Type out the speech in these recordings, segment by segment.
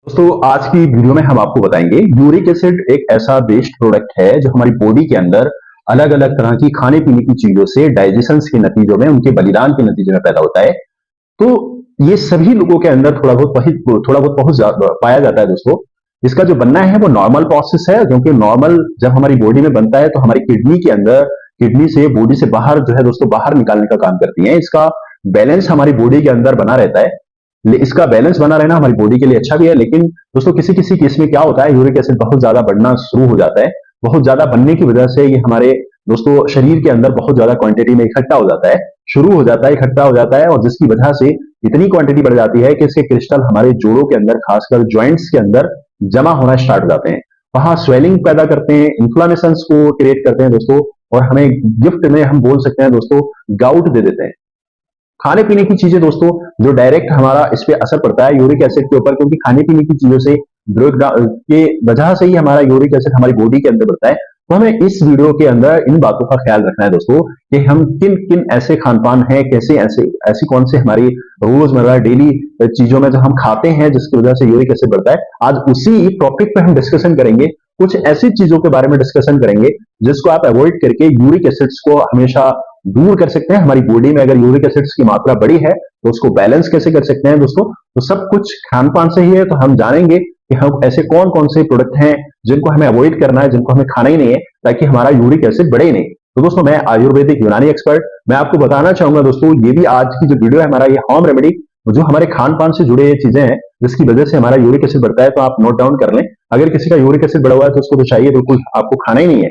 दोस्तों आज की वीडियो में हम आपको बताएंगे यूरिक एसिड एक ऐसा वेस्ट प्रोडक्ट है जो हमारी बॉडी के अंदर अलग अलग तरह की खाने पीने की चीजों से डाइजेशन के नतीजों में उनके बलिदान के नतीजे में पैदा होता है। तो ये सभी लोगों के अंदर थोड़ा बहुत बहुत पाया जाता है दोस्तों। इसका जो बनना है वो नॉर्मल प्रोसेस है, क्योंकि नॉर्मल जब हमारी बॉडी में बनता है तो हमारी किडनी के अंदर किडनी से बॉडी से बाहर जो है दोस्तों बाहर निकालने का काम करती है। इसका बैलेंस हमारी बॉडी के अंदर बना रहता है। इसका बैलेंस बना रहना हमारी बॉडी के लिए अच्छा भी है, लेकिन दोस्तों किसी किसी केस में क्या होता है, यूरिक एसिड बहुत ज्यादा बढ़ना शुरू हो जाता है। बहुत ज्यादा बनने की वजह से ये हमारे दोस्तों शरीर के अंदर बहुत ज्यादा क्वांटिटी में इकट्ठा हो जाता है, शुरू हो जाता है, इकट्ठा हो जाता है, और जिसकी वजह से इतनी क्वांटिटी बढ़ जाती है कि इसके क्रिस्टल हमारे जोड़ों के अंदर खासकर ज्वाइंट्स के अंदर जमा होना स्टार्ट हो जाते हैं। वहां स्वेलिंग पैदा करते हैं, इन्फ्लामेशन को क्रिएट करते हैं दोस्तों, और हमें गिफ्ट में हम बोल सकते हैं दोस्तों गाउट दे देते हैं। खाने पीने की चीजें दोस्तों जो डायरेक्ट हमारा इस पे असर पड़ता है यूरिक एसिड के ऊपर, क्योंकि खाने पीने की चीजों से ब्रेकडाउन के वजह से ही हमारा यूरिक एसिड हमारी बॉडी के अंदर बढ़ता है। तो हमें इस वीडियो के अंदर इन बातों का ख्याल रखना है दोस्तों कि हम किन किन ऐसे खान पान है, कैसे ऐसे ऐसी कौन से हमारी रोजमर्रा डेली चीजों में जो हम खाते हैं जिसकी वजह से यूरिक एसिड बढ़ता है। आज उसी टॉपिक पे हम डिस्कशन करेंगे, कुछ ऐसी चीजों के बारे में डिस्कशन करेंगे जिसको आप अवॉइड करके यूरिक एसिड्स को हमेशा दूर कर सकते हैं। हमारी बॉडी में अगर यूरिक एसिड्स की मात्रा बड़ी है तो उसको बैलेंस कैसे कर सकते हैं दोस्तों। तो सब कुछ खान पान से ही है, तो हम जानेंगे कि हम ऐसे कौन कौन से प्रोडक्ट हैं जिनको हमें अवॉइड करना है, जिनको हमें खाना ही नहीं है, ताकि हमारा यूरिक एसिड बढ़े ही नहीं। तो दोस्तों मैं आयुर्वेदिक यूनानी एक्सपर्ट, मैं आपको बताना चाहूंगा दोस्तों, ये भी आज की जो वीडियो है हमारा ये होम रेमेडी जो हमारे खान पान से जुड़े ये चीजें हैं जिसकी वजह से हमारा यूरिक एसिड बढ़ता है, तो आप नोट डाउन कर लें। अगर किसी का यूरिक एसिड बढ़ा हुआ है तो उसको तो चाहिए बिल्कुल आपको खाना ही नहीं है,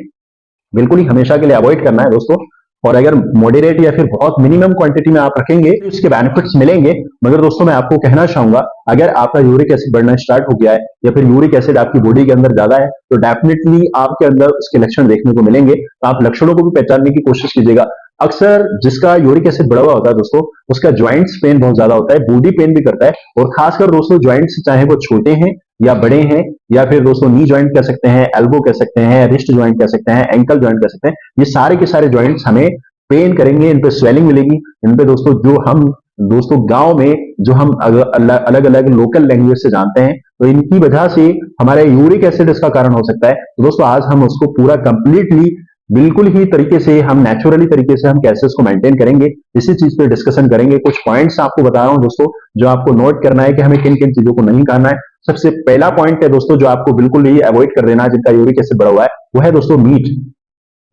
बिल्कुल ही हमेशा के लिए अवॉइड करना है दोस्तों। और अगर मॉडरेट या फिर बहुत मिनिमम क्वांटिटी में आप रखेंगे तो इसके बेनिफिट्स मिलेंगे। मगर दोस्तों मैं आपको कहना चाहूंगा, अगर आपका यूरिक एसिड बढ़ना स्टार्ट हो गया है या फिर यूरिक एसिड आपकी बॉडी के अंदर ज्यादा है तो डेफिनेटली आपके अंदर उसके लक्षण देखने को मिलेंगे। तो आप लक्षणों को भी पहचानने की कोशिश कीजिएगा। अक्सर जिसका यूरिक एसिड बढ़ा हुआ होता है दोस्तों उसका ज्वाइंट्स पेन बहुत ज्यादा होता है, बॉडी पेन भी करता है, और खासकर दोस्तों ज्वाइंट्स चाहे वो छोटे हैं या बड़े हैं, या फिर दोस्तों नी ज्वाइंट कह सकते हैं, एल्बो कह सकते हैं, रिस्ट ज्वाइंट कह सकते हैं, एंकल ज्वाइंट कह सकते हैं, ये सारे के सारे ज्वाइंट्स हमें पेन करेंगे, इन पे स्वेलिंग मिलेगी। इन पे दोस्तों जो हम दोस्तों गांव में जो हम अलग अलग लोकल लैंग्वेज से जानते हैं, तो इनकी वजह से हमारे यूरिक एसिड इसका कारण हो सकता है। तो दोस्तों आज हम उसको पूरा कंप्लीटली बिल्कुल ही तरीके से हम नेचुरली तरीके से हम कैसे इसको मेंटेन करेंगे इसी चीज पे डिस्कशन करेंगे। कुछ पॉइंट्स आपको बता रहा हूं दोस्तों जो आपको नोट करना है कि हमें किन किन चीजों को नहीं खाना है। सबसे पहला पॉइंट है दोस्तों जो आपको बिल्कुल ही अवॉइड कर देना है जिनका यूरिक एसिड बढ़ा हुआ है, वो है दोस्तों मीट।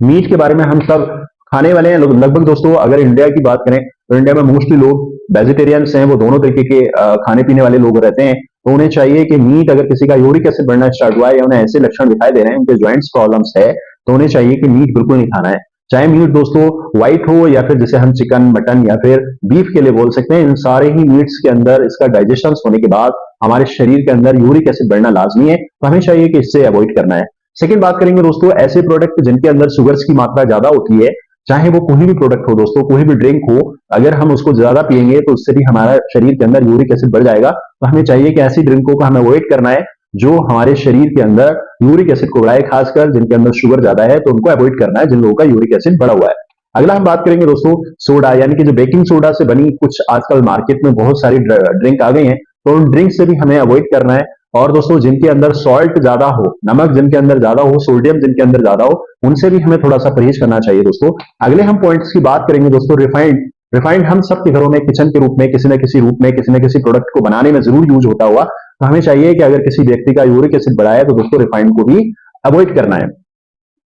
मीट के बारे में हम सब खाने वाले हैं लगभग दोस्तों। अगर इंडिया की बात करें तो इंडिया में मोस्टली लोग वेजिटेरियंस हैं, वो दोनों तरीके के खाने पीने वाले लोग रहते हैं। तो उन्हें चाहिए कि मीट, अगर किसी का यूरिक एसिड बढ़ना स्टार्ट हुआ है या उन्हें ऐसे लक्षण दिखाई दे रहे हैं, उनके ज्वाइंट्स प्रॉब्लम्स है, तो उन्हें चाहिए कि मीट बिल्कुल नहीं खाना है। चाहे मीट दोस्तों व्हाइट हो या फिर जैसे हम चिकन, मटन या फिर बीफ के लिए बोल सकते हैं, इन सारे ही मीट्स के अंदर इसका डाइजेशन होने के बाद हमारे शरीर के अंदर यूरिक एसिड बढ़ना लाजमी है, तो हमें चाहिए कि इससे अवॉइड करना है। सेकेंड बात करेंगे दोस्तों ऐसे प्रोडक्ट जिनके अंदर शुगर्स की मात्रा ज्यादा होती है, चाहे वो कोई भी प्रोडक्ट हो दोस्तों, कोई भी ड्रिंक हो, अगर हम उसको ज्यादा पिएंगे तो उससे भी हमारा शरीर के अंदर यूरिक एसिड बढ़ जाएगा। तो हमें चाहिए कि ऐसी ड्रिंकों को हमें अवॉइड करना है जो हमारे शरीर के अंदर यूरिक एसिड को बढ़ाए, खासकर जिनके अंदर शुगर ज्यादा है तो उनको अवॉइड करना है जिन लोगों का यूरिक एसिड बढ़ा हुआ है। अगला हम बात करेंगे दोस्तों सोडा, यानी कि जो बेकिंग सोडा से बनी कुछ आजकल मार्केट में बहुत सारी ड्रिंक आ गई हैं, तो उन ड्रिंक से भी हमें अवॉइड करना है। और दोस्तों जिनके अंदर सॉल्ट ज्यादा हो, नमक जिनके अंदर ज्यादा हो, सोडियम जिनके अंदर ज्यादा हो, उनसे भी हमें थोड़ा सा परहेज करना चाहिए दोस्तों। अगले हम पॉइंट्स की बात करेंगे दोस्तों रिफाइंड। रिफाइंड हम सबके घरों में किचन के रूप में किसी न किसी रूप में किसी न किसी प्रोडक्ट को बनाने में जरूर यूज होता हुआ, तो हमें चाहिए कि अगर किसी व्यक्ति का यूरिक एसिड बढ़ा है तो दोस्तों रिफाइंड को भी अवॉइड करना है।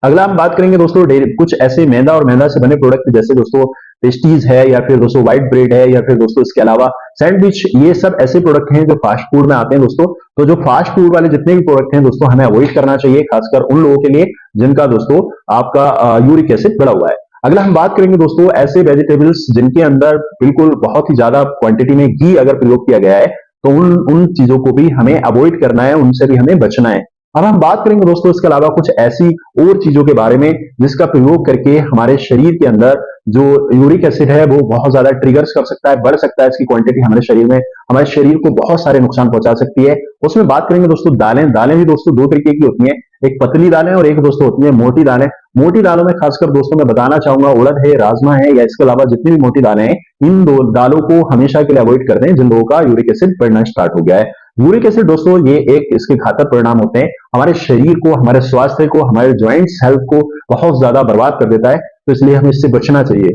अगला हम बात करेंगे दोस्तों कुछ ऐसे मैदा और मैदा से बने प्रोडक्ट जैसे दोस्तों पेस्टीज है, या फिर दोस्तों व्हाइट ब्रेड है, या फिर दोस्तों इसके अलावा सैंडविच, ये सब ऐसे प्रोडक्ट हैं जो फास्ट फूड में आते हैं दोस्तों। तो जो फास्ट फूड वाले जितने भी प्रोडक्ट हैं दोस्तों हमें अवॉइड करना चाहिए, खासकर उन लोगों के लिए जिनका दोस्तों आपका यूरिक एसिड बढ़ा हुआ है। अगला हम बात करेंगे दोस्तों ऐसे वेजिटेबल्स जिनके अंदर बिल्कुल बहुत ही ज्यादा क्वांटिटी में घी अगर प्रयोग किया गया है, तो उन उन चीजों को भी हमें अवॉइड करना है, उनसे भी हमें बचना है। अब हम बात करेंगे दोस्तों इसके अलावा कुछ ऐसी और चीजों के बारे में जिसका प्रयोग करके हमारे शरीर के अंदर जो यूरिक एसिड है वो बहुत ज्यादा ट्रिगर्स कर सकता है, बढ़ सकता है, इसकी क्वांटिटी हमारे शरीर में हमारे शरीर को बहुत सारे नुकसान पहुंचा सकती है। उसमें बात करेंगे दोस्तों दालें। दालें भी दोस्तों दो तरीके की होती हैं, एक पतली दालें और एक दोस्तों होती है मोटी दालें। मोटी दालों में खासकर दोस्तों मैं बताना चाहूंगा उड़द है, राजमा है, या इसके अलावा जितनी भी मोटी दालें हैं, इन दो दालों को हमेशा के लिए अवॉइड करते हैं जिन लोगों का यूरिक एसिड बढ़ना स्टार्ट हो गया है। यूरिक एसिड दोस्तों ये एक इसके घातक परिणाम होते हैं, हमारे शरीर को, हमारे स्वास्थ्य को, हमारे जॉइंट्स हेल्थ को बहुत ज्यादा बर्बाद कर देता है, तो इसलिए हमें इससे बचना चाहिए।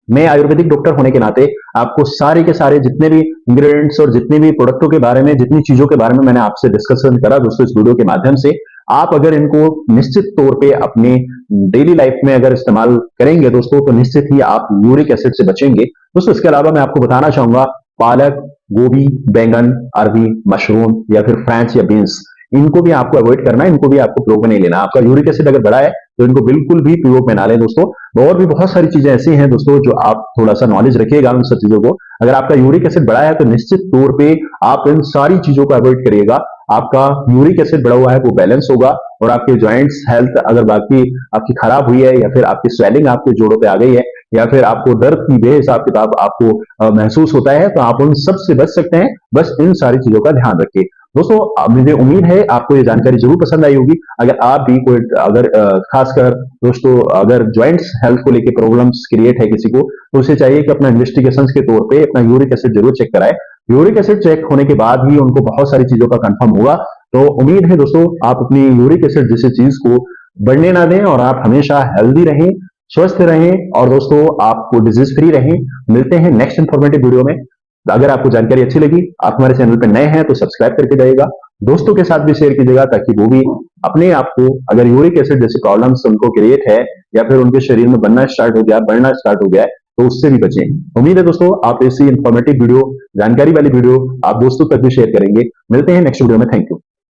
मैं आयुर्वेदिक डॉक्टर होने के नाते आपको सारे के सारे जितने भी इंग्रेडिएंट्स और जितने भी प्रोडक्टों के बारे में, जितनी चीजों के बारे में मैंने आपसे डिस्कशन करा दोस्तों इस वीडियो के माध्यम से, आप अगर इनको निश्चित तौर पे अपनी डेली लाइफ में अगर इस्तेमाल करेंगे दोस्तों, तो निश्चित ही आप यूरिक एसिड से बचेंगे दोस्तों। इसके अलावा मैं आपको बताना चाहूंगा, पालक, गोभी, बैंगन, अरबी, मशरूम या फिर फ्रेंच या बीन्स, इनको भी आपको अवॉइड करना है, इनको भी आपको प्रयोग में नहीं लेना। आपका यूरिक एसिड अगर बढ़ा है तो इनको बिल्कुल भी प्रयोग में ना लें दोस्तों। और भी बहुत सारी चीजें ऐसी हैं दोस्तों जो आप थोड़ा सा नॉलेज रखिएगा उन सब चीजों को। अगर आपका यूरिक एसिड बढ़ा है तो निश्चित तौर पे आप इन सारी चीजों को अवॉइड करिएगा। आपका यूरिक एसिड बढ़ा हुआ है वो बैलेंस होगा, और आपके जॉइंट्स हेल्थ अगर बाकी आपकी खराब हुई है, या फिर आपकी स्वेलिंग आपके जोड़ों पे आ गई है, या फिर आपको दर्द की बेहिसाब किताब आपको महसूस होता है, तो आप उन सब से बच सकते हैं। बस इन सारी चीजों का ध्यान रखिए दोस्तों। मुझे उम्मीद है आपको ये जानकारी जरूर पसंद आई होगी। अगर आप भी कोई अगर खासकर दोस्तों अगर जॉइंट्स हेल्थ को लेकर प्रॉब्लम्स क्रिएट है किसी को, तो उसे चाहिए कि अपना इन्वेस्टिगेशन के तौर पे अपना यूरिक एसिड जरूर चेक कराए। यूरिक एसिड चेक होने के बाद ही उनको बहुत सारी चीजों का कंफर्म होगा। तो उम्मीद है दोस्तों आप अपनी यूरिक एसिड जैसी चीज को बढ़ने ना दें, और आप हमेशा हेल्दी रहें, स्वस्थ रहें, और दोस्तों आपको डिजीज फ्री रहें। मिलते हैं नेक्स्ट इंफॉर्मेटिव वीडियो में। अगर आपको जानकारी अच्छी लगी, आप हमारे चैनल पर नए हैं तो सब्सक्राइब करके जाइएगा, दोस्तों के साथ भी शेयर कीजिएगा, ताकि वो भी अपने आप को, अगर यूरिक एसिड जैसी प्रॉब्लम्स उनको क्रिएट है या फिर उनके शरीर में बनना स्टार्ट हो गया, बढ़ना स्टार्ट हो गया है, तो उससे भी बचें। उम्मीद है दोस्तों आप ऐसी इंफॉर्मेटिव वीडियो, जानकारी वाली वीडियो आप दोस्तों तक भी शेयर करेंगे। मिलते हैं नेक्स्ट वीडियो में। Thank you.